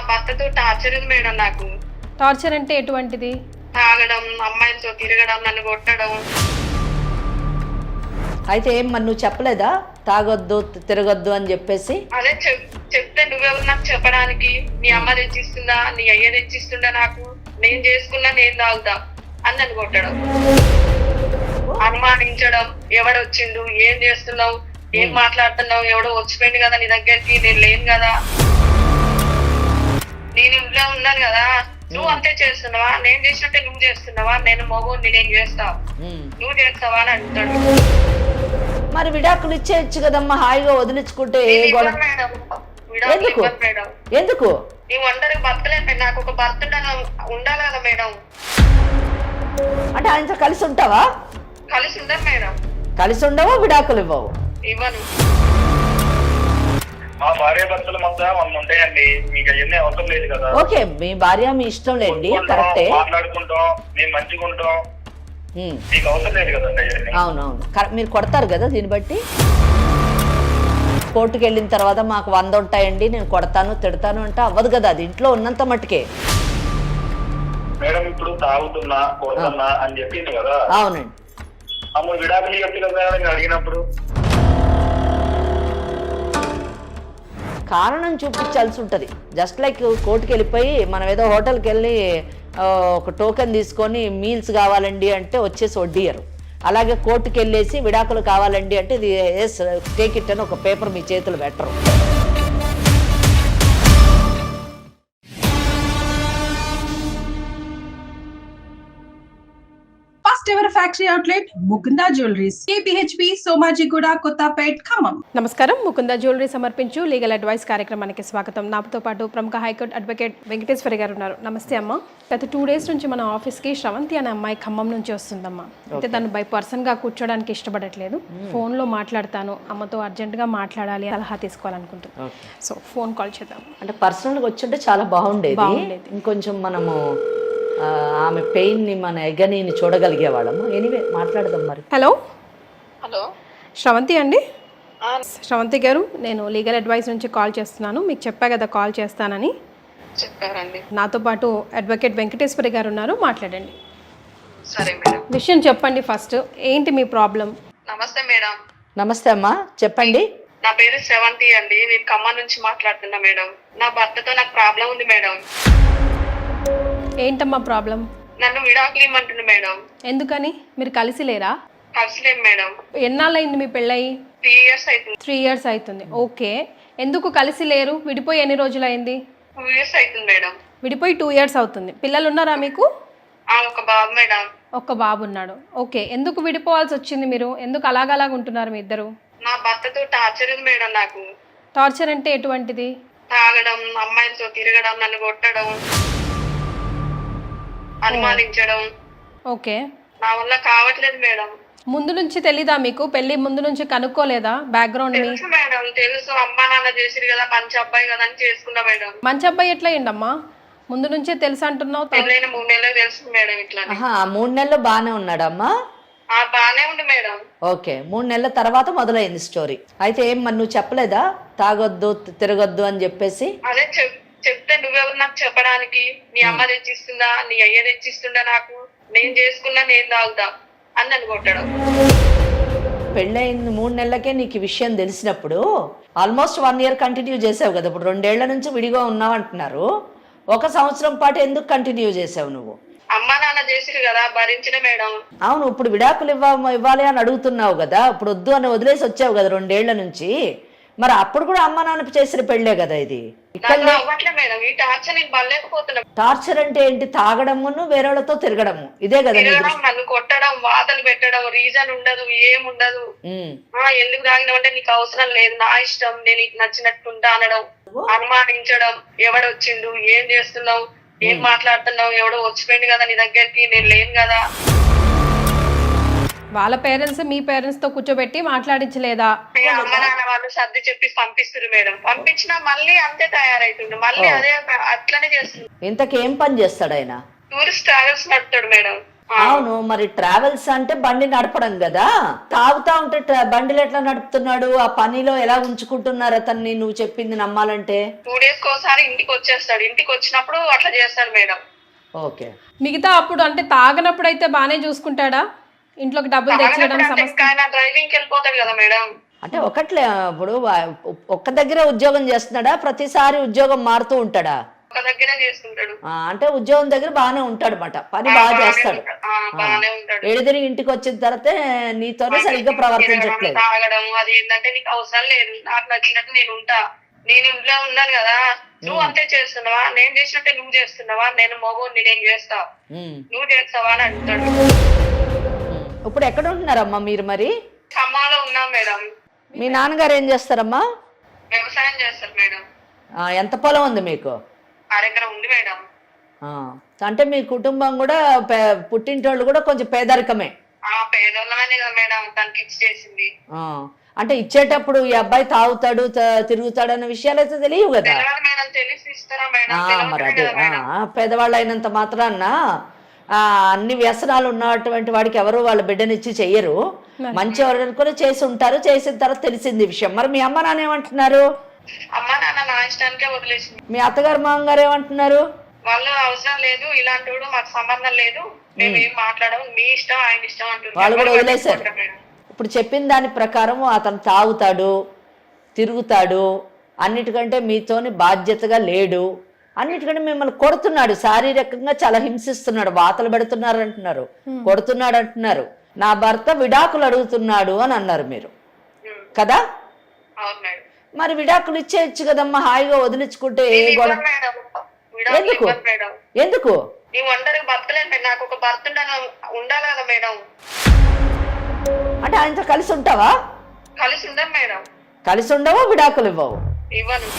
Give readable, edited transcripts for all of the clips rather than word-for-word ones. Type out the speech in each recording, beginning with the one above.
భర్తతో టార్చర్ ఉంది మేడం నాకు. టార్చర్ అంటే ఎటువంటిది? తాగడం, అమ్మాయిలతో తిరగడం, నన్ను కొట్టడం. అయితే ఏం మరి నువ్వు చెప్పలేదా తాగొద్దు తిరగొద్దు అని చెప్పేసి? అదే చెప్తే నువ్వెవరు నాకు చెప్పడానికి? నీ అమ్మ తెచ్చిస్తుందా, నీ అయ్య తెచ్చిస్తుందా నాకు? నేను చేసుకున్నా నేను తాగుతా అని నన్ను కొట్టడం, అనుమానించడం. ఎవడొచ్చిండు, ఏం చేస్తున్నావు, ఏం మాట్లాడుతున్నావు, ఎవడో వచ్చిపోయింది కదా నీ దగ్గరికి, నేను లేను కదా, నేను ఇంట్లో ఉన్నాను కదా, నువ్వు అంతే చేస్తున్నావా, నేను చేసినట్టే నువ్వు చేస్తున్నావా, నేను మగోని నేను చేస్తా, నువ్వు చేస్తావా అని అంటాడు. మరి విడాకులు ఇచ్చేయచ్చు కదమ్మా, హాయిగా వదిలించుకుంటే. ఎందుకు ఎందుకు నీ ఒంటరి బతకలేదు, నాకు ఒక భర్త ఉండాలి కదా మేడం. అంటే ఆయనతో కలిసి ఉంటావా? కలిసి ఉండదు మేడం. కలిసి ఉండవా, విడాకులు ఇవ్వవు? ఇవ్వను. మా భార్య భర్తల మధ్య మనం ఉంటాయండి, మీకు అవన్నీ అవసరం లేదు కదా. ఓకే, మీ భార్య మీ ఇష్టం లేండి, కరెక్టే. మాట్లాడుకుంటాం, మేము మంచిగా ఉంటాం, మీకు అవసరం లేదు కదండి. అవునవును, మీరు కొడతారు కదా దీన్ని బట్టి. కోర్టుకు వెళ్ళిన తర్వాత మాకు 100 ఉంటాయండి, నేను కొడతాను తిడతాను అంటే అవ్వదు కదా, అది ఇంట్లో ఉన్నంత మట్టుకే. మేడం ఇప్పుడు తాగుతున్నా కొడుతున్నా అని చెప్పింది కదా. అవునండి. అమ్మ విడాకులు చెప్పి కదా అడిగినప్పుడు కారణం చూపించాల్సి ఉంటుంది. జస్ట్ లైక్ కోర్టుకి వెళ్ళిపోయి మనం ఏదో హోటల్కి వెళ్ళి ఒక టోకెన్ తీసుకొని మీల్స్ కావాలండి అంటే వచ్చేసి వడ్డీయరు. అలాగే కోర్టుకి వెళ్ళేసి విడాకులు కావాలండి అంటే ఇది టేక్ ఇట్ అని ఒక పేపర్ మీ చేతులు పెట్టరు. Ever factory outlet Mukunda jewelleries, KPHP Somajiguda, Kothapet, Khammam. నమస్కారం. ముకుందా జ్యువెలరీ సమర్పించు లీగల్ అడ్వైస్ కార్యక్రమానికి స్వాగతం. నాతో పాటు ప్రముఖ హైకోర్టు అడ్వకేట్ వెంకటేశ్వరి గారు ఉన్నారు. నమస్తే అమ్మ. గత 2 డేస్ నుంచి మన ఆఫీస్కి శ్రవంతి అనే అమ్మాయి ఖమ్మం నుంచి వస్తుందమ్మా. అయితే తను బై పర్సన్గా కూర్చోడానికి ఇష్టపడట్లేదు, ఫోన్లో మాట్లాడతాను, అమ్మతో అర్జెంటుగా మాట్లాడాలి, సలహా తీసుకోవాలనుకుంటుంది. సో ఫోన్ కాల్ చేద్దాం. అంటే పర్సనల్గా వచ్చుంటే చాలా బాగుండేది. ఇంకొంచెం మనము ఆమె పెయిన్ని మన ఎగనీని చూడగలిగేవాళ్ళము. ఎనీవే మాట్లాడదాం మరి. హలో. హలో, శ్రవంతి అండి? శ్రవంతి గారు, నేను లీగల్ అడ్వైస్ నుంచి కాల్ చేస్తున్నాను. మీకు చెప్పా కదా కాల్ చేస్తానని. చెప్పారండి. నాతో పాటు అడ్వకేట్ వెంకటేశ్వరి గారు ఉన్నారు, మాట్లాడండి. సరే మేడం. విషయం చెప్పండి ఫస్ట్, ఏంటి మీ ప్రాబ్లం? నమస్తే మేడం. నమస్తే అమ్మా, చెప్పండి. నా పేరు శ్రవంతి అండి, నేను ఖమ్మం నుంచి మాట్లాడుతున్నా మేడం. నా భర్తతో నాకు ప్రాబ్లం ఉంది మేడం. ఏంటమ్మా ప్రాబ్లం? నన్ను విడాకులు ఇమ్మంటుంది మేడం. ఎందుకని? మీరు కలిసి లేరా? కలిసిలేం మేడం. ఎన్నాళ్ళైంది మీ పెళ్ళయి? 3 years అవుతుంది. 3 years అవుతుంది. ఓకే, ఎందుకు కలిసి లేరు? విడిపోయి ఎన్ని రోజులైంది? 2 years అవుతుంది మేడం. విడిపోయి 2 years అవుతుంది. పిల్లలు ఉన్నారా మీకు? ఒక బాబు మేడం. ఒక్క బాబు ఉన్నాడు. ఓకే, ఎందుకు విడిపోవాల్సి వచ్చింది మీరు? ఎందుకు అలాగలాగా ఉంటున్నారు మీ ఇద్దరు? నా భర్తతో టార్చర్ ఉంది మేడం నాకు. టార్చర్ అంటే ఎటువంటిది? తాగడం, అమ్మాయిలతో తిరగడం, నన్ను కొట్టడం, అనుమానించడం. ఓకే, నా వల్ల కావట్లేదు మేడం. ముందు నుంచి తెలీదా మీకు? పెళ్లి ముందు నుంచి కనుక్కోలేదా బ్యాక్గ్రౌండ్? తెలుసు మేడం, తెలుసు. అమ్మా నాన్న చేసిరు కదా, మంచి అబ్బాయి కదా అని చేసుకున్నా మేడం. మంచి అబ్బాయి ఎట్లా అయ్యిండమ్మా? ముందు నుంచే తెలుసు అంటున్నావు. పెళ్ళైన 3 నెలలకు తెలుసు మేడం. ఇట్లా 3 నెలలు బాగానే ఉన్నాడమ్మా? బానే ఉంది మేడం. ఓకే, 3 నెలల తర్వాత మొదలైంది స్టోరీ. అయితే ఏం మరి నువ్వు చెప్పలేదా తాగొద్దు తిరగొద్దు అని చెప్పేసి? అదే చెప్తే నువ్వెవరు నాకు చెప్పడానికి? నీ అమ్మ తెచ్చిస్తుందా, నీ అయ్య తెచ్చిస్తుందా నాకు? నేను చేసుకున్నా నేను తాగుతా అని నన్ను కొట్టడం. పెళ్ళైన 3 నెలలకే నీకు విషయం తెలిసినప్పుడు ఆల్మోస్ట్ 1 year కంటిన్యూ చేసావు కదా. ఇప్పుడు 2 ఏళ్ల నుంచి విడిగా ఉన్నావు అంటున్నారు. 1 సంవత్సరం పాటు ఎందుకు కంటిన్యూ చేసావు నువ్వు? అమ్మా నాన్న చేసిరు కదా, భరించిన మేడం. అవును, ఇప్పుడు విడాకులు ఇవ్వాలి అని అడుగుతున్నావు కదా. ఇప్పుడు వద్దు అని వదిలేసి వచ్చావు కదా 2 ఏళ్ల నుంచి. మరి అప్పుడు కూడా అమ్మా నాన్న చేసిన పెళ్ళే కదా ఇది. అవ్వట్లే మేడం, ఈ టార్చర్ నేను పడలేకపోతున్నా. టార్చర్ అంటే ఏంటి? తాగడమును వేరేళ్ళతో తిరగడము, ఇదే కదా. నన్ను కొట్టడం, వాదలు పెట్టడం, రీజన్ ఉండదు, ఏముండదు. ఎందుకు తాగినామంటే నీకు అవసరం లేదు, నా ఇష్టం, నేను నీకు నచ్చినట్టుంటా అనడం, అనుమానించడం. ఎవడొచ్చిండు, ఏం చేస్తున్నావు, ఏం మాట్లాడుతున్నావు, ఎవడో వచ్చిపోయింది కదా నీ దగ్గరికి, నేను లేను కదా. వాళ్ళ పేరెంట్స్ మీ పేరెంట్స్ తో కూర్చోబెట్టి మాట్లాడించలేదా? అమ్మ నాన్న వాళ్ళు సర్ది చెప్పి పంపిస్తారు మేడం. పంపించినా మళ్ళీ అంతే తయారైతుండు, మళ్ళీ అదే అట్లనే చేస్తుంది. ఇంతకేం పని చేస్తాడు ఆయన? టూరిస్ట్ ట్రావెల్స్ నడుపుతాడు మేడం. అవును, మరి ట్రావెల్స్ అంటే బండి నడపడం కదా. తాగుతా ఉంటే బండిలు ఎట్లా నడుపుతున్నాడు? ఆ పనిలో ఎలా ఉంచుకుంటున్నారు అతన్ని? నువ్వు చెప్పింది నమ్మాలంటే 2 days కోసారి ఇంటికి వచ్చేస్తాడు. ఇంటికి వచ్చినప్పుడు అట్లా చేస్తాడు మేడం. ఓకే. మిగతా అప్పుడు అంటే తాగనప్పుడు అయితే బాగానే చూసుకుంటాడా? ఇంట్లోకి డబ్బులు తెచ్చడం సమస్య. ఆయన డ్రైవింగ్ కి వెళ్ళిపోతాడు కదా మేడం. అంటే ఒకట్లే, ఇప్పుడు ఒక్క దగ్గరే ఉద్యోగం చేస్తున్నాడా? ప్రతిసారి ఉద్యోగం మారుతూ ఉంటాడా? ఒక దగ్గరే చేస్తుంటాడు. అంటే ఉద్యోగం దగ్గర బాగానే ఉంటాడు అన్నమాట, పని బాగా చేస్తాడు. బాగానే ఉంటాడు. ఎడిదిరి ఇంటికి వచ్చిన తర్వాత నీతోనే సరిగ్గా ప్రవర్తించట్లేదు. తాగడం అది ఏంటంటే నీకు అవసరం లేదు, నాకు నచ్చినట్టు నేను ఉంటా, నేను ఇంట్లో ఉన్నాను కదా, నువ్వు అంతే చేస్తున్నావా, నేను చేసినట్టే నువ్వు చేస్తున్నావా, నేను మగోని నేను చేస్తా, నువ్వు చేస్తావా అని అంటాడు. ఇప్పుడు ఎక్కడ ఉంటున్నారమ్మా మీరు మరి? ఖమ్మంలో ఉన్నాం మేడం. మీ నాన్నగారు ఏం చేస్తారమ్మా? వ్యవసాయం చేస్తారు మేడం. ఎంత పొలం ఉంది మీకు? 6 ఎకరం ఉంది మేడం. అంటే మీ కుటుంబం కూడా పుట్టింటోళ్ళు కూడా కొంచెం పేదరికమే. పేదోళ్ళమనే కదా మేడం తనకి ఇచ్చేసింది. అంటే ఇచ్చేటప్పుడు ఈ అబ్బాయి తాగుతాడు తిరుగుతాడు అన్న విషయాలు అయితే తెలియవు కదా. మేడం తెలిసి ఇస్తారా మేడం? మరి అదే పేదవాళ్ళు అయినంత మాత్రాన అన్ని వ్యసనాలు ఉన్నటువంటి వాడికి ఎవరు వాళ్ళ బిడ్డనిచ్చి చెయ్యరు. మంచి ఎవరు కూడా చేసి ఉంటారు. చేసిన తర్వాత తెలిసింది విషయం. మరి మీ అమ్మ నాన్న ఏమంటున్నారు? అమ్మ నాన్న నా ఇష్టానికే వదిలేసింది. మీ అత్తగారు మామగారు ఏమంటున్నారు? వాళ్ళు అవసరం లేదు, ఇలాంటి వాడు మాకు సంబంధం లేదు, మేము ఏం మాట్లాడము, మీ ఇష్టం ఆయన ఇష్టం అంటున్నారు. వాళ్ళు కూడా వదిలేశారు. ఇప్పుడు చెప్పిన దాని ప్రకారం అతను తాగుతాడు, తిరుగుతాడు, అన్నిటికంటే మీతోని బాధ్యతగా లేడు, అన్నిటికంటే మిమ్మల్ని కొడుతున్నాడు, శారీరకంగా చాలా హింసిస్తున్నాడు, వాతలు పెడుతున్నారు అంటున్నారు, కొడుతున్నాడు అంటున్నారు. నా భర్త విడాకులు అడుగుతున్నాడు అని అన్నారు మీరు కదా. మరి విడాకులు ఇచ్చేయచ్చు కదమ్మా, హాయిగా వదిలించుకుంటే. ఎందుకు ఎందుకు నాకు ఒక భర్త ఉండాలి కదా మేడం. అంటే ఆయనతో కలిసి ఉంటావా? కలిసి ఉండం మేడం. కలిసి ఉండవో విడాకులు ఇవ్వవు? ఇవ్వను.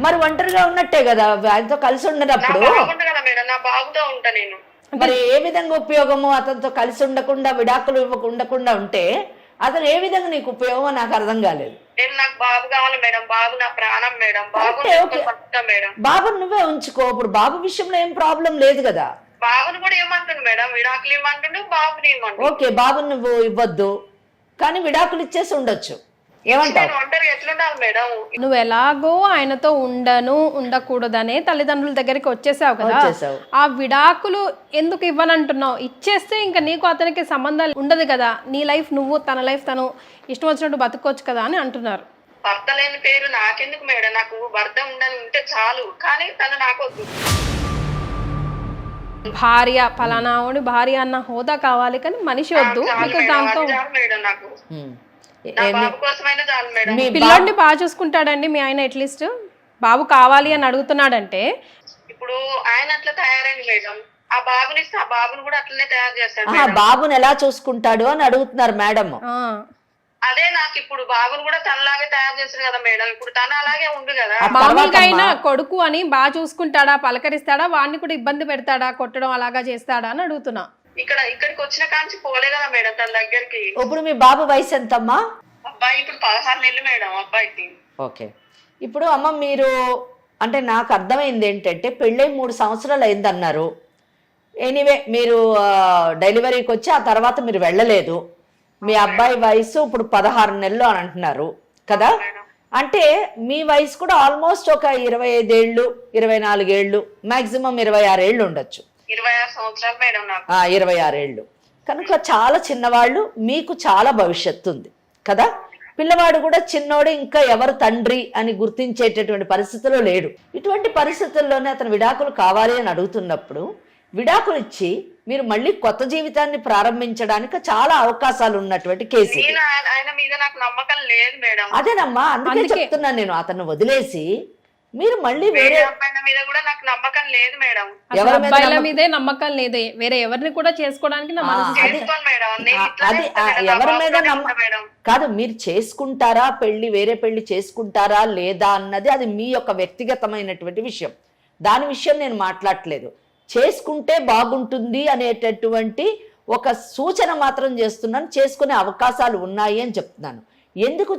మరి ఒంటరిగా ఉన్నట్టే కదా, ఆయనతో కలిసి ఉండనప్పుడు. కదా మేడం, నా బాబుతో ఉంటా నేను. మరి ఏ విధంగా ఉపయోగము? అతనితో కలిసి ఉండకుండా విడాకులు ఉండకుండా ఉంటే అతను ఏ విధంగా నీకు ఉపయోగమో నాకు అర్థం కాలేదు. నాకు బాబు కావాలి మేడం, బాబు నా ప్రాణం మేడం, బాబుని నువ్వే ఉంచుకో. ఇప్పుడు బాబు విషయంలో ఏం ప్రాబ్లం లేదు కదా. బాబుని కూడా ఏమంటుండు మేడం, విడాకులు ఇవ్వమంటుండు, బాబుని ఇవ్వమంటుండు. ఓకే, బాబుని నువ్వు ఇవ్వద్దు కానీ విడాకులు ఇచ్చేసి ఉండొచ్చు. ఏమంటావు? ఎట్లుండాలి మేడం? నువ్వు ఎలాగో ఆయనతో ఉండకూడదనే తల్లిదండ్రుల దగ్గరికి వచ్చేసావు కదా, ఆ విడాకులు ఎందుకు ఇవ్వనంటున్నావు? ఇచ్చేస్తే ఇంకా నీకు అతనికి సంబంధాలు ఉండదు కదా, నీ లైఫ్ నువ్వు, తన లైఫ్ తను ఇష్టం వచ్చినట్టు బతుకోవచ్చు కదా అని అంటున్నారు. భర్త లేని పేరు నాకెందుకు మేడం, నాకు భర్త ఉండని ఉంటే చాలు, కానీ తను నాకొద్దు. భార్య పలానా భార్య అన్న హోదా కావాలి కానీ మనిషి వద్దు. దాంతో పిల్లోడిని బాగా చూసుకుంటాడండి మీ ఆయన? అట్లీస్ట్ బాబు కావాలి అని అడుగుతున్నాడంటే ఇప్పుడు ఆయన అట్లా తయారైంది మేడం, ఆ బాబుని ఇస్తే ఆ బాబుని కూడా అట్లనే తయారు చేస్తాడు. బాబుని ఎలా చూసుకుంటాడు అని అడుగుతున్నారు మేడం. అదే నాకు ఇప్పుడు బాబుని కూడా తనలాగే తయారు చేస్తారు కదా మేడం, ఇప్పుడు తను అలాగే ఉంది కదా. మామూలుగా అయినా కొడుకు అని బాగా చూసుకుంటాడా, పలకరిస్తాడా, వాడిని కూడా ఇబ్బంది పెడతాడా, కొట్టడం అలాగా చేస్తాడా అని అడుగుతున్నా. ఇక్కడికి వచ్చిన కాంచి పోలే కదా మేడం తన దగ్గరికి. ఇప్పుడు మీ బాబు వయసు ఎంతమ్మా? అబ్బాయి ఇప్పుడు 16 నెలలు మేడం అబ్బాయికి. ఓకే. ఇప్పుడు అమ్మ మీరు అంటే నాకు అర్థమైంది ఏంటంటే పెళ్ళై 3 సంవత్సరాలు అయిందన్నారు. ఎనీవే మీరు డెలివరీకి వచ్చి ఆ తర్వాత మీరు వెళ్ళలేదు. మీ అబ్బాయి వయసు ఇప్పుడు 16 నెలలు అని అంటున్నారు కదా. అంటే మీ వయసు కూడా ఆల్మోస్ట్ ఒక 25 ఏళ్ళు 24 ఏళ్ళు మాక్సిమం 26 ఏళ్ళు ఉండొచ్చు. 26 సంవత్సరాలు మేడం నాకు. 26 ఏళ్ళు కనుక చాలా చిన్నవాళ్ళు, మీకు చాలా భవిష్యత్తు ఉంది కదా. పిల్లవాడు కూడా చిన్నోడు, ఇంకా ఎవరు తండ్రి అని గుర్తించేటటువంటి పరిస్థితిలో లేడు. ఇటువంటి పరిస్థితుల్లోనే అతను విడాకులు కావాలి అని అడుగుతున్నప్పుడు విడాకులు ఇచ్చి మీరు మళ్ళీ కొత్త జీవితాన్ని ప్రారంభించడానికి చాలా అవకాశాలు ఉన్నటువంటి కేసు. ఆయన మీద నాకు నమ్మకం లేదు మేడం. అదేనమ్మా, అందుకే చెప్తున్నాను నేను. అతను వదిలేసి మీరు మళ్ళీ వేరే అబ్బాయిల మీద కూడా నాకు నమ్మకం లేదు మేడం. అబ్బాయిల మీదే నమ్మకం లేదు, వేరే ఎవరిని కూడా చేసుకోవడానికి అది ఎవరి మీద కాదు. మీరు చేసుకుంటారా పెళ్లి, వేరే పెళ్లి చేసుకుంటారా లేదా అన్నది అది మీ యొక్క వ్యక్తిగతమైనటువంటి విషయం. దాని విషయం నేను మాట్లాడట్లేదు. చేసుకుంటే బాగుంటుంది అనేటటువంటి ఒక సూచన మాత్రం చేస్తున్నాను. చేసుకునే అవకాశాలు ఉన్నాయి అని చెప్తున్నాను. ఎందుకు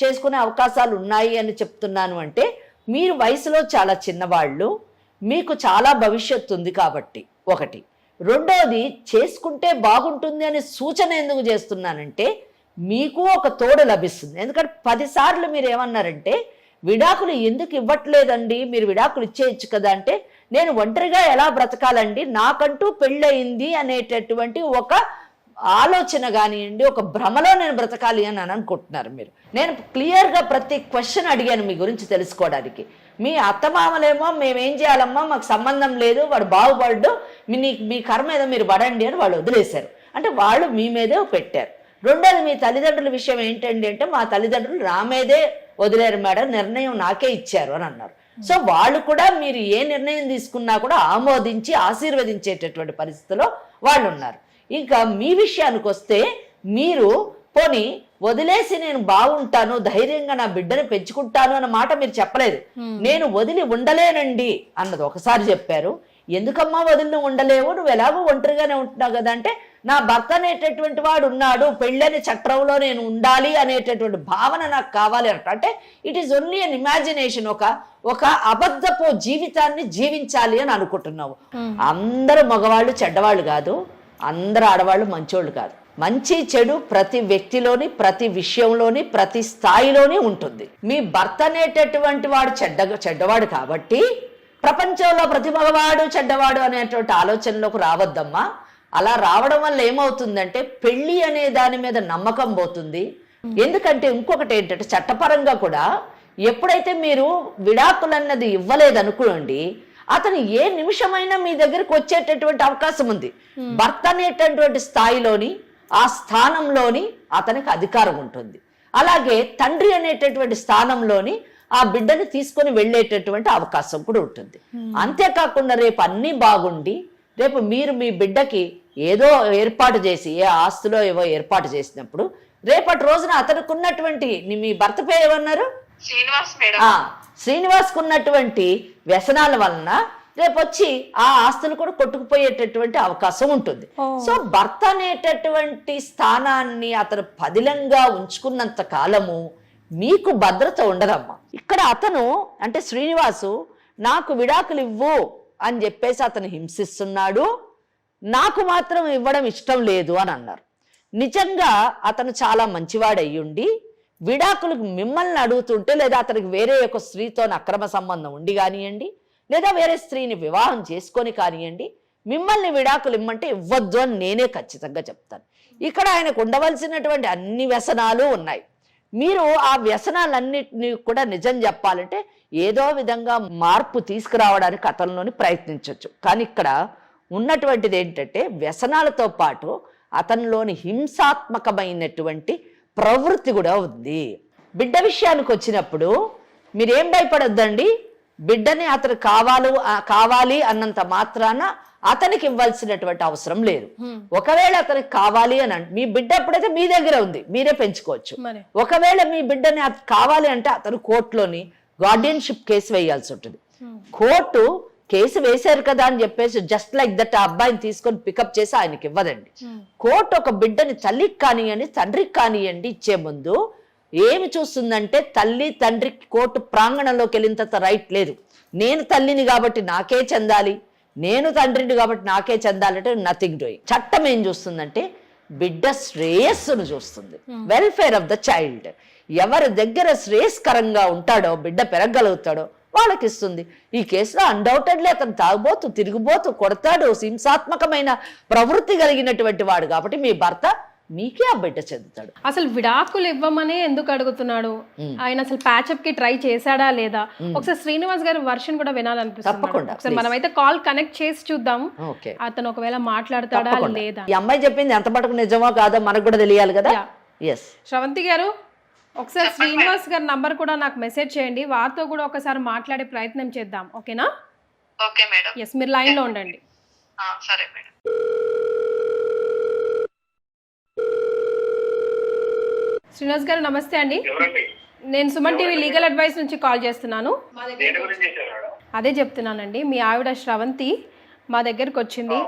చేసుకునే అవకాశాలు ఉన్నాయి అని చెప్తున్నాను అంటే మీరు వయసులో చాలా చిన్నవాళ్ళు, మీకు చాలా భవిష్యత్తు ఉంది కాబట్టి ఒకటి. రెండోది చేసుకుంటే బాగుంటుంది అనే సూచన ఎందుకు చేస్తున్నానంటే మీకు ఒక తోడు లభిస్తుంది. ఎందుకంటే 10 సార్లు మీరు ఏమన్నారంటే విడాకులు ఎందుకు ఇవ్వట్లేదండి, మీరు విడాకులు ఇచ్చేయచ్చు కదా అంటే, నేను ఒంటరిగా ఎలా బ్రతకాలండి, నాకంటూ పెళ్ళయింది అనేటటువంటి ఒక ఆలోచన కానివ్వండి, ఒక భ్రమలో నేను బ్రతకాలి అని అనుకుంటున్నారు మీరు. నేను క్లియర్గా ప్రతి క్వశ్చన్ అడిగాను మీ గురించి తెలుసుకోవడానికి. మీ అత్తమామలేమో మేమేం చేయాలమ్మా, మాకు సంబంధం లేదు, వాడు బాగుపడ్డు, మీ కర్మ ఏదో మీరు పడండి అని వాళ్ళు వదిలేశారు. అంటే వాళ్ళు మీ మీదే పెట్టారు. రెండోది మీ తల్లిదండ్రుల విషయం ఏంటండి అంటే, మా తల్లిదండ్రులు నా మీదే వదిలేరు మేడం, నిర్ణయం నాకే ఇచ్చారు అని అన్నారు. సో వాళ్ళు కూడా మీరు ఏ నిర్ణయం తీసుకున్నా కూడా ఆమోదించి ఆశీర్వదించేటటువంటి పరిస్థితిలో వాళ్ళు ఉన్నారు. ఇంకా మీ విషయానికి వస్తే మీరు పోనీ వదిలేసి నేను బాగుంటాను, ధైర్యంగా నా బిడ్డను పెంచుకుంటాను అన్న మాట మీరు చెప్పలేదు. నేను వదిలి ఉండలేనండి అన్నది ఒకసారి చెప్పారు. ఎందుకమ్మా వదిలి ఉండలేవు, నువ్వు ఎలాగో ఒంటరిగానే ఉంటున్నావు కదా అంటే, నా భర్త అనేటటువంటి వాడు ఉన్నాడు, పెళ్ళని చట్రంలో నేను ఉండాలి అనేటటువంటి భావన నాకు కావాలి అంట. అంటే it is only an imagination, ఒక అబద్ధపు జీవితాన్ని జీవించాలి అని అనుకుంటున్నావు. అందరూ మగవాళ్ళు చెడ్డవాళ్ళు కాదు, అందరు ఆడవాళ్ళు మంచోళ్ళు కాదు. మంచి చెడు ప్రతి వ్యక్తిలోని, ప్రతి విషయంలోని, ప్రతి స్థాయిలోని ఉంటుంది. మీ భర్త అనేటటువంటి వాడు చెడ్డవాడు కాబట్టి ప్రపంచంలో ప్రతి మగవాడు చెడ్డవాడు అనేటువంటి ఆలోచనలోకి రావద్దమ్మా. అలా రావడం వల్ల ఏమవుతుందంటే పెళ్లి అనే దాని మీద నమ్మకం పోతుంది. ఎందుకంటే ఇంకొకటి ఏంటంటే చట్టపరంగా కూడా ఎప్పుడైతే మీరు విడాకులన్నది ఇవ్వలేదనుకోండి, అతను ఏ నిమిషమైనా మీ దగ్గరికి వచ్చేటటువంటి అవకాశం ఉంది. భర్త అనేటటువంటి స్థాయిలోని, ఆ స్థానంలోని అతనికి అధికారం ఉంటుంది. అలాగే తండ్రి అనేటటువంటి స్థానంలోని ఆ బిడ్డని తీసుకొని వెళ్ళేటటువంటి అవకాశం కూడా ఉంటుంది. అంతేకాకుండా రేపు అన్నీ బాగుండి రేపు మీరు మీ బిడ్డకి ఏదో ఏర్పాటు చేసి, ఏ ఆస్తులో ఏవో ఏర్పాటు చేసినప్పుడు రేపటి రోజున అతనికి ఉన్నటువంటి, మీ భర్త పేరు ఏమన్నారు, శ్రీనివాస్కు ఉన్నటువంటి వ్యసనాల వలన రేపు వచ్చి ఆ ఆస్తులు కూడా కొట్టుకుపోయేటటువంటి అవకాశం ఉంటుంది. సో భర్త అనేటటువంటి స్థానాన్ని అతను పదిలంగా ఉంచుకున్నంత కాలము మీకు భద్రత ఉండదమ్మా. ఇక్కడ అతను అంటే శ్రీనివాసు నాకు విడాకులు ఇవ్వు అని చెప్పేసి అతను హింసిస్తున్నాడు, నాకు మాత్రం ఇవ్వడం ఇష్టం లేదు అని అన్నారు. నిజంగా అతను చాలా మంచివాడయ్యుండి విడాకులకు మిమ్మల్ని అడుగుతుంటే, లేదా అతనికి వేరే ఒక స్త్రీతో అక్రమ సంబంధం ఉండి కానివ్వండి, లేదా వేరే స్త్రీని వివాహం చేసుకొని కానివ్వండి, మిమ్మల్ని విడాకులు ఇమ్మంటే ఇవ్వద్దు అని నేనే ఖచ్చితంగా చెప్తాను. ఇక్కడ ఆయనకు ఉండవలసినటువంటి అన్ని వ్యసనాలు ఉన్నాయి. మీరు ఆ వ్యసనాలన్నిటినీ కూడా నిజం చెప్పాలంటే ఏదో విధంగా మార్పు తీసుకురావడానికి అతనిలోని ప్రయత్నించవచ్చు. కానీ ఇక్కడ ఉన్నటువంటిది ఏంటంటే వ్యసనాలతో పాటు అతనిలోని హింసాత్మకమైనటువంటి ప్రవృత్తి కూడా ఉంది. బిడ్డ విషయానికి వచ్చినప్పుడు మీరేం భయపడొద్దండి. బిడ్డని అతను కావాలి అన్నంత మాత్రాన అతనికి ఇవ్వాల్సినటువంటి అవసరం లేదు. ఒకవేళ అతనికి కావాలి అని అంటే, మీ బిడ్డ ఎప్పుడైతే మీ దగ్గర ఉంది మీరే పెంచుకోవచ్చు. ఒకవేళ మీ బిడ్డని కావాలి అంటే అతను కోర్టులోని గార్డియన్షిప్ కేసు వేయాల్సి ఉంటుంది. కోర్టు కేసు వేశారు కదా అని చెప్పేసి జస్ట్ లైక్ దట్ ఆ అబ్బాయిని తీసుకొని పికప్ చేసి ఆయనకి ఇవ్వదండి. కోర్టు ఒక బిడ్డని తల్లికి కానివ్వండి తండ్రికి కానివ్వండి ఇచ్చే ముందు ఏమి చూస్తుందంటే, తల్లి తండ్రికి కోర్టు ప్రాంగణంలోకి వెళ్ళిన తర్వాత రైట్ లేదు, నేను తల్లిని కాబట్టి నాకే చెందాలి, నేను తండ్రిని కాబట్టి నాకే చెందాలంటే నథింగ్ డూయింగ్. చట్టం ఏం చూస్తుందంటే బిడ్డ శ్రేయస్సును చూస్తుంది, వెల్ఫేర్ ఆఫ్ ద చైల్డ్. ఎవరి దగ్గర శ్రేయస్కరంగా ఉంటాడో, బిడ్డ పెరగలుగుతాడో వాళ్ళకి ఇస్తుంది. ఈ కేసులో అన్డౌటెడ్లీ అతను తాగుబోతు, తిరిగిపోతూ, కొడతాడు, హింసాత్మకమైన ప్రవృత్తి కలిగినటువంటి వాడు కాబట్టి మీ భర్త మీకే ఆ బిడ్డ చెందుతాడు. అసలు విడాకులు ఇవ్వమనే ఎందుకు అడుగుతున్నాడు ఆయన? అసలు ప్యాచప్ కి ట్రై చేశాడా లేదా? ఒకసారి శ్రీనివాస్ గారి వర్షన్ కూడా వినాలనిపిస్తుంది. తప్పకుండా ఒకసారి మనమైతే కాల్ కనెక్ట్ చేసి చూద్దాము, అతను ఒకవేళ మాట్లాడతాడా లేదా. ఈ అమ్మాయి చెప్పింది ఎంత మటుకు నిజమో కాదో మనకు కూడా తెలియాలి కదా. ఎస్ శ్రవంతి గారు, ఒకసారి శ్రీనివాస్ గారి నంబర్ కూడా నాకు మెసేజ్ చేయండి, వారితో కూడా ఒకసారి మాట్లాడే ప్రయత్నం చేద్దాం. ఓకేనా? Okay madam. ఎస్, మీరు లైన్ లో ఉండండి. సరే మేడం. శ్రీనివాస్ గారు నమస్తే అండి. నేను సుమన్ టీవీ లీగల్ అడ్వైస్ నుంచి కాల్ చేస్తున్నాను. అదే చెప్తున్నానండి, మీ ఆవిడ శ్రవంతి మా దగ్గరకు వచ్చింది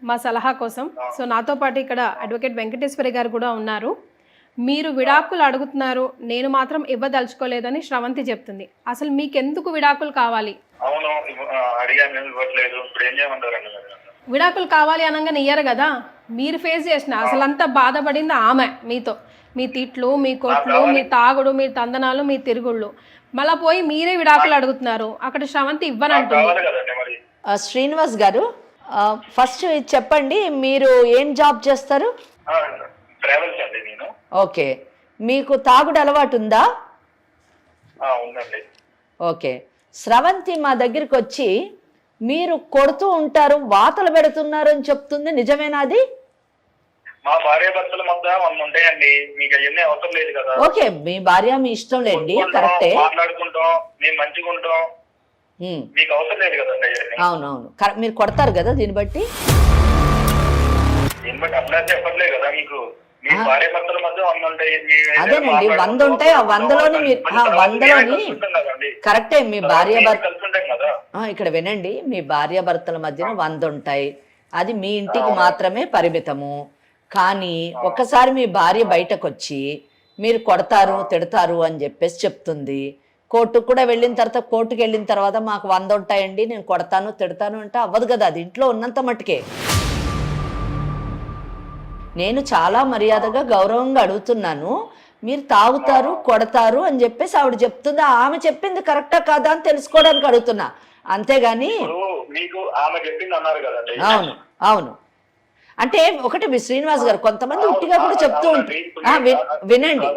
మా సలహా కోసం. సో నాతో పాటు ఇక్కడ అడ్వకేట్ వెంకటేశ్వరి గారు కూడా ఉన్నారు. మీరు విడాకులు అడుగుతున్నారు, నేను మాత్రం ఇవ్వదలుచుకోలేదని శ్రవంతి చెప్తుంది. అసలు మీకు ఎందుకు విడాకులు కావాలి? విడాకులు కావాలి అనగానే ఇయ్యరు కదా, మీరు ఫేస్ చేసిన అసలంతా బాధపడింది ఆమె మీతో. మీ తిట్లు, మీ కొట్లు, మీ తాగుడు, మీ తందనాలు, మీ తిరుగుళ్ళు. మళ్ళీ పోయి మీరే విడాకులు అడుగుతున్నారు. అక్కడ శ్రవంతి ఇవ్వనంటుంది. కావాలి కదండి మరి. శ్రీనివాస్ గారు, ఫస్ట్ చెప్పండి, మీరు ఏం జాబ్ చేస్తారు? ట్రావెల్స్ అండి నేను. ఓకే, మీకు తాగుడు అలవాటు ఉందా? ఉందండి. ఓకే, స్రవంతి మా దగ్గరికి వచ్చి మీరు కొడుతూ ఉంటారు, వాతలు పెడుతున్నారు అని చెప్తుంది, నిజమేనా అది? మా భార్య భర్తల మధ్య 100 ఉంటాయండి, మీకు అవన్నీ అవసరం లేదు కదా. ఓకే, మీ భార్య మీ ఇష్టం లేండి, కరెక్టే. మాట్లాడుకుంటాం, మేము మంచిగా ఉంటాం, మీకు అవసరం లేదు కదండి అవన్నీ. అవునవును, మీరు కొడతారు కదా దీన్ని బట్టి. దీన్ని బట్టి అట్లా చెప్పట్లేదు కదా మీకు. మీ భార్య భర్తల మధ్య 100 ఉంటాయి. అదేనండి, 100 ఉంటాయి. ఆ 100లోని మీరు 100లోని కరెక్టే, మీ భార్య భర్త ఇక్కడ వినండి, మీ భార్య భర్తల మధ్యన 100 ఉంటాయి. అది మీ ఇంటికి మాత్రమే పరిమితము. కానీ ఒక్కసారి మీ భార్య బయటకు వచ్చి మీరు కొడతారు, తిడతారు అని చెప్పేసి చెప్తుంది. కోర్టుకు కూడా వెళ్ళిన తర్వాత, కోర్టుకు వెళ్ళిన తర్వాత మాకు 100 ఉంటాయండి, నేను కొడతాను, తిడతాను అంటే అవ్వదు కదా, అది ఇంట్లో ఉన్నంత మట్టుకే. నేను చాలా మర్యాదగా గౌరవంగా అడుగుతున్నాను, మీరు తాగుతారు, కొడతారు అని చెప్పేసి ఆవిడ చెప్తుంది. ఆమె చెప్పింది కరెక్టా కాదా అని తెలుసుకోవడానికి అడుగుతున్నా, అంతేగాని. మీకు ఆమె చెప్పింది అన్నారు కదండి. అవును అవును, అంటే ఒకటి శ్రీనివాస్ గారు, కొంతమంది ఉట్టిగా కూడా చెప్తూ ఉంటారు. వినండి,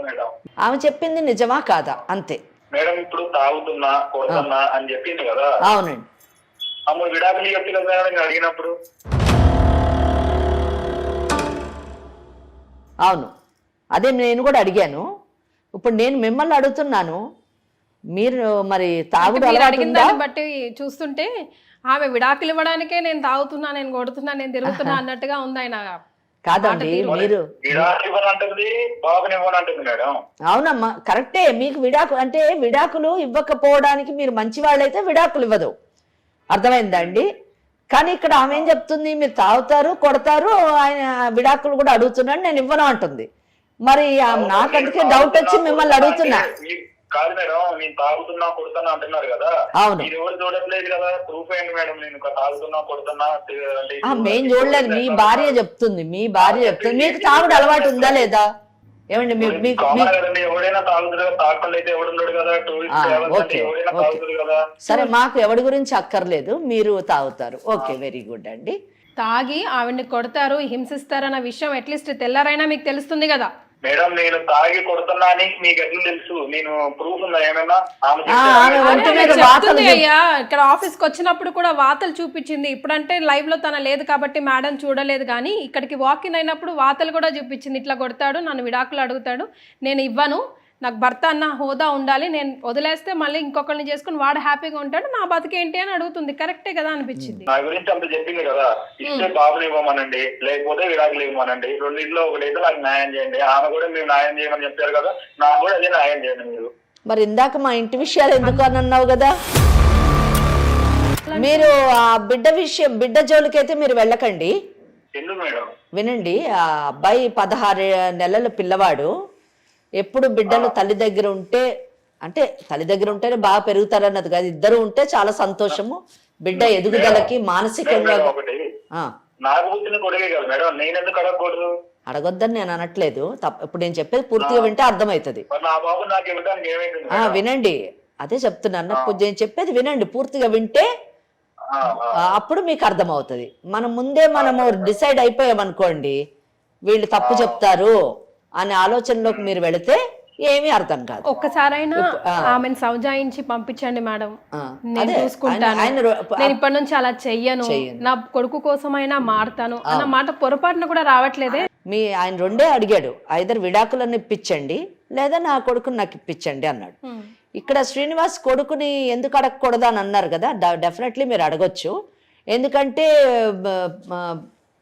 ఆమె చెప్పింది నిజమా కాదా అంతే. మేడం ఇప్పుడు తాగుతున్నా, కొడుతున్నా అని చెప్పింది కదా. అవునండి. అమ్మ విడాకులు చెప్పి కదా మేడం అడిగినప్పుడు. అవును, అదే నేను కూడా అడిగాను. ఇప్పుడు నేను మిమ్మల్ని అడుగుతున్నాను, మీరు మరి తాగుడు అడిగిన దాన్ని బట్టి చూస్తుంటే ఆమె విడాకులు ఇవ్వడానికే నేను తాగుతున్నా, నేను కొడుతున్నా, నేను తిరుగుతున్నా అన్నట్టుగా ఉంది ఆయన. కాదండి, మీరు అవునమ్మా కరెక్టే. మీకు అంటే విడాకులు ఇవ్వకపోవడానికి మీరు మంచి వాళ్ళైతే విడాకులు ఇవ్వదు, అర్థమైందా అండి? కానీ ఇక్కడ ఆమె ఏం చెప్తుంది, మీరు తాగుతారు, కొడతారు, ఆయన విడాకులు కూడా అడుగుతున్నాడు, నేను ఇవ్వను అంటుంది. మరి నాకందుకే డౌట్ వచ్చి మిమ్మల్ని అడుగుతున్నా. కాదు మేడం, నేను తాగుతున్నా, కొడుతున్నా అంటున్నారు కదా. అవును, ఎవరు చూడట్లేదు కదా, ప్రూఫ్ ఏంటి మేడం? నేను తాగుతున్నా, కొడుతున్నా మేం చూడలేదు, మీ భార్య చెప్తుంది. మీ భార్య చెప్తుంది. మీకు తాగుడు అలవాటు ఉందా లేదా? ఏమండి ఎవడైనా తాగుతుంది, తాగకుండా అయితే ఎవడున్నాడు కదా. ఓకే ఓకే, సరే, మాకు ఎవడి గురించి అక్కర్లేదు, మీరు తాగుతారు. ఓకే, వెరీ గుడ్ అండి. తాగి ఆవిడ్ని కొడతారు, హింసిస్తారన్న విషయం అట్లీస్ట్ తెల్లారైనా మీకు తెలుస్తుంది కదా. మేడం నేను తాగి కొడుతున్నా అని మీకు ఎట్లా తెలుసు? నేను ప్రూఫ్ ఉందా ఏమైనా? అయ్యా, ఇక్కడ ఆఫీస్కి వచ్చినప్పుడు కూడా వాతలు చూపించింది. ఇప్పుడంటే లైవ్ లో తన లేదు కాబట్టి మేడం చూడలేదు, కానీ ఇక్కడికి వాకిన్ అయినప్పుడు వాతలు కూడా చూపించింది. ఇట్లా కొడతాడు, నన్ను విడాకులు అడుగుతాడు, నేను ఇవ్వను, నాకు భర్త అన్న హోదా ఉండాలి, నేను వదిలేస్తే మళ్ళీ ఇంకొకరిని చేసుకుని వాడు హ్యాపీగా ఉంటాడు, నా బతికేంటి అని అడుగుతుంది. కరెక్టే కదా అనిపించింది. నా గురించి అంత చెప్పింది కదా, ఇస్తే బాబుని ఇవ్వమనండి, లేకపోతే విడాకులు ఇవ్వమనండి, రెండింటిలో ఒకటైతే నాకు న్యాయం చేయండి. ఆమె కూడా మీరు న్యాయం చేయమని చెప్పారు కదా, నాకు కూడా అదే న్యాయం చేయండి మీరు. మరి ఇందాక మా ఇంటి విషయాలు ఎందుకు అని అన్నావు కదా. మీరు ఆ బిడ్డ జోలికైతే మీరు వెళ్ళకండి. ఎందుకు మేడం? వినండి, ఆ అబ్బాయి 16 నెలల పిల్లవాడు. ఎప్పుడు బిడ్డలు తల్లి దగ్గర ఉంటే, అంటే తల్లి దగ్గర ఉంటేనే బాగా పెరుగుతారన్నది కాదు, ఇద్దరు ఉంటే చాలా సంతోషము. బిడ్డ ఎదుగుదలకి మానసికంగా అడగొద్దని నేను అనట్లేదు, ఇప్పుడు నేను చెప్పేది పూర్తిగా వింటే అర్థమవుతుంది. వినండి, అదే చెప్తున్నాను, నేను చెప్పేది వినండి, పూర్తిగా వింటే అప్పుడు మీకు అర్థమవుతుంది. మనము డిసైడ్ అయిపోయామనుకోండి, వీళ్ళు తప్పు చెప్తారు అనే ఆలోచనలోకి మీరు వెళితే ఏమీ అర్థం కాదు. ఒక్కసారైనా ఆమెను సౌజాయించి పంపించండి మేడం, నేను చూసుకుంటాను, నేను ఇప్పటి నుంచి అలా చెయ్యను, నా కొడుకు కోసమైనా మారుతాను అన్న మాట పొరపాటున కూడా రావట్లేదే. ఆయన రెండే అడిగాడు, ఐదర్ విడాకులను ఇప్పించండి లేదా నా కొడుకుని నాకు ఇప్పించండి అన్నాడు. ఇక్కడ శ్రీనివాస్ కొడుకుని ఎందుకు అడగకూడదు అని అన్నారు కదా, డెఫినెట్లీ మీరు అడగొచ్చు. ఎందుకంటే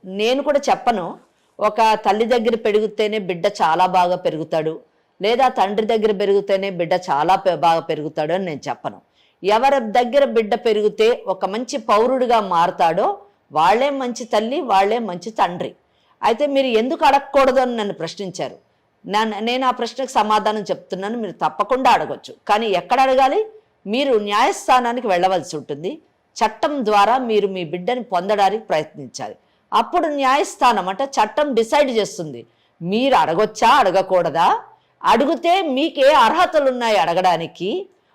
నేను కూడా చెప్పను, ఒక తల్లి దగ్గర పెరిగితేనే బిడ్డ చాలా బాగా పెరుగుతాడు, లేదా తండ్రి దగ్గర పెరిగితేనే బిడ్డ చాలా బాగా పెరుగుతాడు అని నేను చెప్పను. ఎవరి దగ్గర బిడ్డ పెరిగితే ఒక మంచి పౌరుడిగా మారుతాడో వాళ్ళే మంచి తల్లి, వాళ్ళే మంచి తండ్రి. అయితే మీరు ఎందుకు అడగకూడదు అని నన్ను ప్రశ్నించారు. నేను ఆ ప్రశ్నకు సమాధానం చెప్తున్నాను, మీరు తప్పకుండా అడగొచ్చు. కానీ ఎక్కడ అడగాలి? మీరు న్యాయస్థానానికి వెళ్ళవలసి ఉంటుంది, చట్టం ద్వారా మీరు మీ బిడ్డని పొందడానికి ప్రయత్నించాలి. అప్పుడు న్యాయస్థానం అంటే చట్టం డిసైడ్ చేస్తుంది మీరు అడగొచ్చా అడగకూడదా, అడిగితే మీకే అర్హతలు ఉన్నాయి అడగడానికి,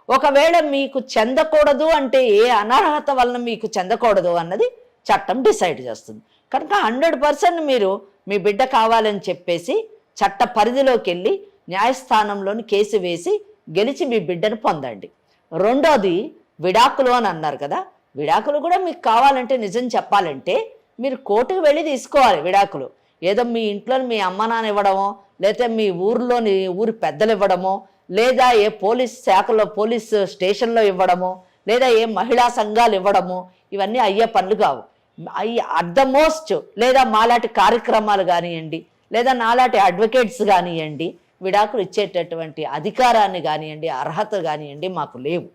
ఒకవేళ మీకు చెందకూడదు అంటే ఏ అనర్హత వలన మీకు చెందకూడదు అన్నది చట్టం డిసైడ్ చేస్తుంది. కనుక 100% మీరు మీ బిడ్డ కావాలని చెప్పేసి చట్ట పరిధిలోకి వెళ్ళి న్యాయస్థానంలోని కేసు వేసి గెలిచి మీ బిడ్డను పొందండి. రెండోది విడాకులు అని అన్నారు కదా, విడాకులు కూడా మీకు కావాలంటే నిజం చెప్పాలంటే మీరు కోర్టుకు వెళ్ళి తీసుకోవాలి విడాకులు. ఏదో మీ ఇంట్లో మీ అమ్మ నాన్న ఇవ్వడమో, లేదా మీ ఊరి పెద్దలు ఇవ్వడమో, లేదా ఏ పోలీస్ శాఖలో పోలీస్ స్టేషన్లో ఇవ్వడమో, లేదా ఏ మహిళా సంఘాలు ఇవ్వడమో ఇవన్నీ అయ్యే పనులు కావు. అట్ ద మోస్ట్ లేదా మాలాంటి కార్యక్రమాలు కానివ్వండి, లేదా నాలాంటి అడ్వకేట్స్ కానివ్వండి, విడాకులు ఇచ్చేటటువంటి అధికారాన్ని కానివ్వండి, అర్హత కానివ్వండి మాకు లేవు.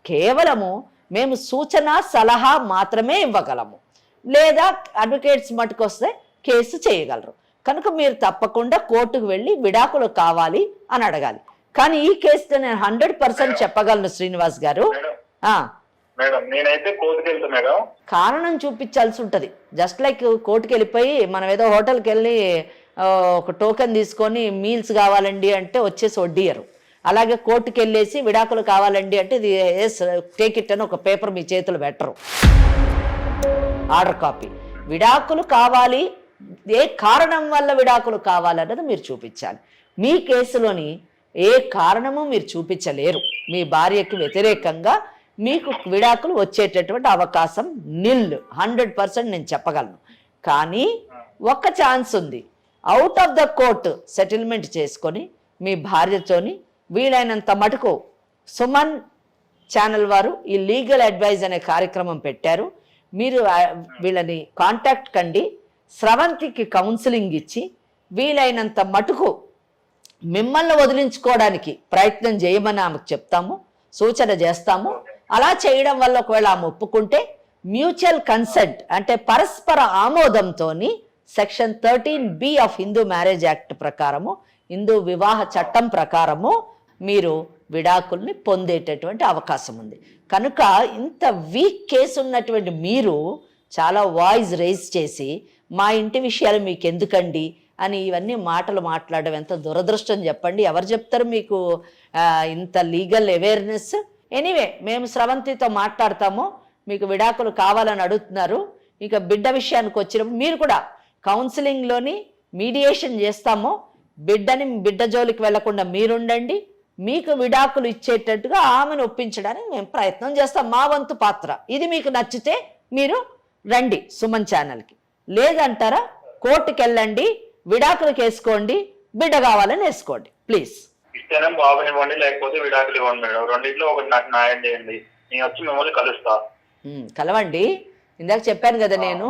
కేవలము మేము సూచన సలహా మాత్రమే ఇవ్వగలము, లేదా అడ్వకేట్స్ మటుకు వస్తే కేసు చేయగలరు. కనుక మీరు తప్పకుండా కోర్టుకు వెళ్ళి విడాకులు కావాలి అని అడగాలి. కానీ ఈ కేసుతో నేను 100% చెప్పగలను శ్రీనివాస్ గారు. మేడం నేనైతే కోర్టుకి వెళ్తా మేడం, కారణం చూపించాల్సి ఉంటుంది. జస్ట్ లైక్ కోర్టుకి వెళ్ళిపోయి మనం ఏదో హోటల్కి వెళ్ళి ఒక టోకెన్ తీసుకొని మీల్స్ కావాలండి అంటే వచ్చేసి వడ్డీయరు. అలాగే కోర్టుకి వెళ్ళేసి విడాకులు కావాలండి అంటే ఇది టేక్ ఇట్ అని ఒక పేపర్ మీ చేతులు పెట్టరు, ఆర్డర్ కాపీ. విడాకులు కావాలి, ఏ కారణం వల్ల విడాకులు కావాలన్నది మీరు చూపించాలి. మీ కేసులోని ఏ కారణము మీరు చూపించలేరు. మీ భార్యకి వ్యతిరేకంగా మీకు విడాకులు వచ్చేటటువంటి అవకాశం 100% నేను చెప్పగలను. కానీ ఒక్క ఛాన్స్ ఉంది, out of the court settlement చేసుకొని మీ భార్యతోని వీలైనంత మటుకు సుమన్ ఛానల్ వారు ఈ లీగల్ అడ్వైజ్ అనే కార్యక్రమం పెట్టారు. మీరు వీళ్ళని కాంటాక్ట్ కండి, స్రవంతికి కౌన్సిలింగ్ ఇచ్చి వీలైనంత మటుకు మిమ్మల్ని వదిలించుకోవడానికి ప్రయత్నం చేయమని ఆమెకు చెప్తాము, సూచన చేస్తాము. అలా చేయడం వల్ల ఒకవేళ ఆమె ఒప్పుకుంటే మ్యూచువల్ కన్సెంట్ అంటే పరస్పర ఆమోదంతో section 13B of Hindu marriage act ప్రకారము, హిందూ వివాహ చట్టం ప్రకారము మీరు విడాకుల్ని పొందేటటువంటి అవకాశం ఉంది. కనుక ఇంత వీక్ కేసు ఉన్నటువంటి మీరు చాలా వాయిస్ రైజ్ చేసి మా ఇంటి విషయాలు మీకు ఎందుకండి అని ఇవన్నీ మాటలు మాట్లాడడం ఎంత దురదృష్టం చెప్పండి. ఎవరు చెప్తారు మీకు ఇంత లీగల్ అవేర్నెస్? ఎనీవే మేము స్రవంతితో మాట్లాడతాము, మీకు విడాకులు కావాలని అడుగుతున్నారు. ఇక బిడ్డ విషయానికి వచ్చినప్పుడు మీరు కూడా కౌన్సిలింగ్లోని మీడియేషన్ చేస్తాము. బిడ్డ జోలికి వెళ్లకుండా మీరుండండి, మీకు విడాకులు ఇచ్చేటట్టుగా ఆమెను ఒప్పించడానికి మేము ప్రయత్నం చేస్తాం, మా వంతు పాత్ర. ఇది మీకు నచ్చితే మీరు రండి సుమన్ ఛానల్కి, లేదంటారా కోర్టుకి వెళ్ళండి, విడాకులు వేసుకోండి, బిడ్డ కావాలని వేసుకోండి ప్లీజ్. ఇస్తేనే బాబుని ఇవ్వండి, లేకపోతే విడాకులు ఇవ్వండి మేడం. రెండింటిలో ఒకటి నాకు న్యాయం చేయండి, నేను వచ్చి మిమ్మల్ని కలుస్తా. కలవండి. ఇందాక చెప్పాను కదా నేను,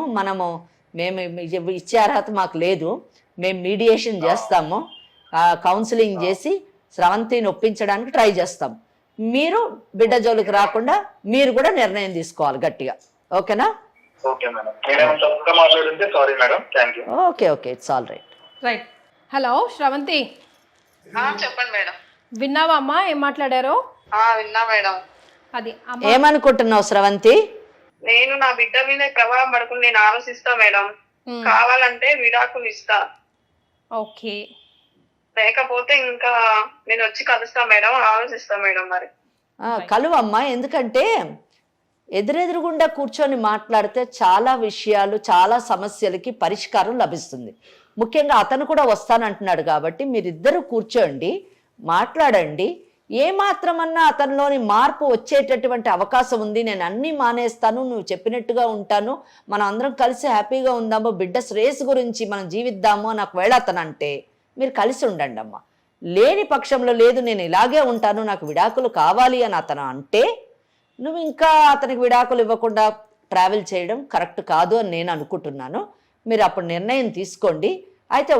మేము ఇచ్చే అర్హత మాకు లేదు, మేము మీడియేషన్ చేస్తాము, కౌన్సిలింగ్ చేసి స్రవంతిని ఒప్పించడానికి ట్రై చేస్తాం. మీరు బిడ్డ జోలికి రాకుండా మీరు కూడా నిర్ణయం తీసుకోవాలి గట్టిగా. ఓకేనా? Okay madam. నేనేమైనా తప్పుగా మాట్లాడుంటే sorry madam. Thank you. Okay it's all right. Hello Sravanthi, చెప్పండి మేడం. విన్నావా అమ్మా ఏం మాట్లాడారో? విన్నా మేడం. అది ఏమనుకుంటున్నావు స్రవంతి? నేను నా బిడ్డ మీద ప్రభావం పడుకుని నేను ఆలోచిస్తా మేడం. కావాలంటే విడాకులు ఇస్తా, ఓకే, లేకపోతే ఇంకా నేను వచ్చి కలుస్తా మేడం, ఆలోచిస్తా మేడం. మరి కలువమ్మా, ఎందుకంటే ఎదురెదురుగుండా కూర్చొని మాట్లాడితే చాలా విషయాలు, చాలా సమస్యలకి పరిష్కారం లభిస్తుంది. ముఖ్యంగా అతను కూడా వస్తానంటున్నాడు కాబట్టి మీరిద్దరూ కూర్చోండి, మాట్లాడండి. ఏమాత్రమన్నా అతనిలోని మార్పు వచ్చేటటువంటి అవకాశం ఉంది. నేను అన్నీ మానేస్తాను, నువ్వు చెప్పినట్టుగా ఉంటాను, మనం అందరం కలిసి హ్యాపీగా ఉందాము, బిడ్డ శ్రేయస్సు గురించి మనం జీవిద్దాము అని ఒకవేళ అతను అంటే మీరు కలిసి ఉండండి అమ్మ. లేని పక్షంలో లేదు నేను ఇలాగే ఉంటాను, నాకు విడాకులు కావాలి అని అతను అంటే నువ్వు ఇంకా అతనికి విడాకులు ఇవ్వకుండా ట్రావెల్ చేయడం కరెక్ట్ కాదు అని నేను అనుకుంటున్నాను. మీరు అప్పుడు నిర్ణయం తీసుకోండి. అయితే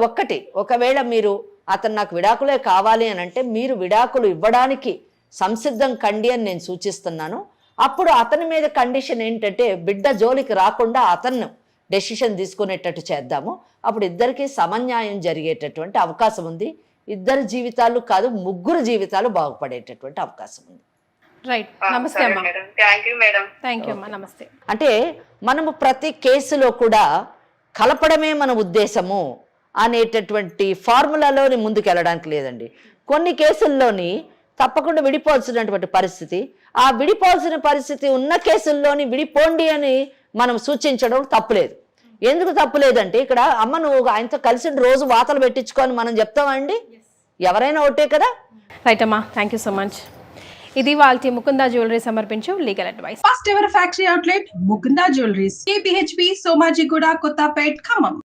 ఒకవేళ మీరు అతను నాకు విడాకులే కావాలి అని అంటే మీరు విడాకులు ఇవ్వడానికి సంసిద్ధం కండి అని నేను సూచిస్తున్నాను. అప్పుడు అతని మీద కండిషన్ ఏంటంటే బిడ్డ జోలికి రాకుండా అతను డెసిషన్ తీసుకునేటట్టు చేద్దాము. అప్పుడు ఇద్దరికి సమన్యాయం జరిగేటటువంటి అవకాశం ఉంది. ఇద్దరు జీవితాలు కాదు, ముగ్గురు జీవితాలు బాగుపడేటటువంటి అవకాశం ఉంది. రైట్. నమస్తే సరే అమ్మా. Madam, thank you madam. Thank you అమ్మా. నమస్తే. అంటే మనము ప్రతి కేసులో కూడా కలపడమే మన ఉద్దేశము అనేటటువంటి ఫార్ములాలోని ముందుకు వెళ్ళడానికి లేదండి. కొన్ని కేసుల్లోని తప్పకుండా విడిపోవాల్సినటువంటి పరిస్థితి, ఆ విడిపోవాల్సిన పరిస్థితి ఉన్న కేసుల్లోని విడిపోండి అని మనం సూచించడం తప్పులేదు. ఎందుకు తప్పులేదంటే ఇక్కడ అమ్మ నువ్వు ఆయనతో కలిసి రోజు వాతలు పెట్టించుకొని మనం చెప్తామండి, ఎవరైనా ఒకటే కదా. రైట్ అమ్మా, థ్యాంక్ యూ సో మచ్. ఇది వాళ్ళ ముకుందా జ్యువెలరీ సమర్పించు legal advice. First ever factory outlet Mukunda jewelleries, KPHP, Somajiguda, Kothapet, Khammam.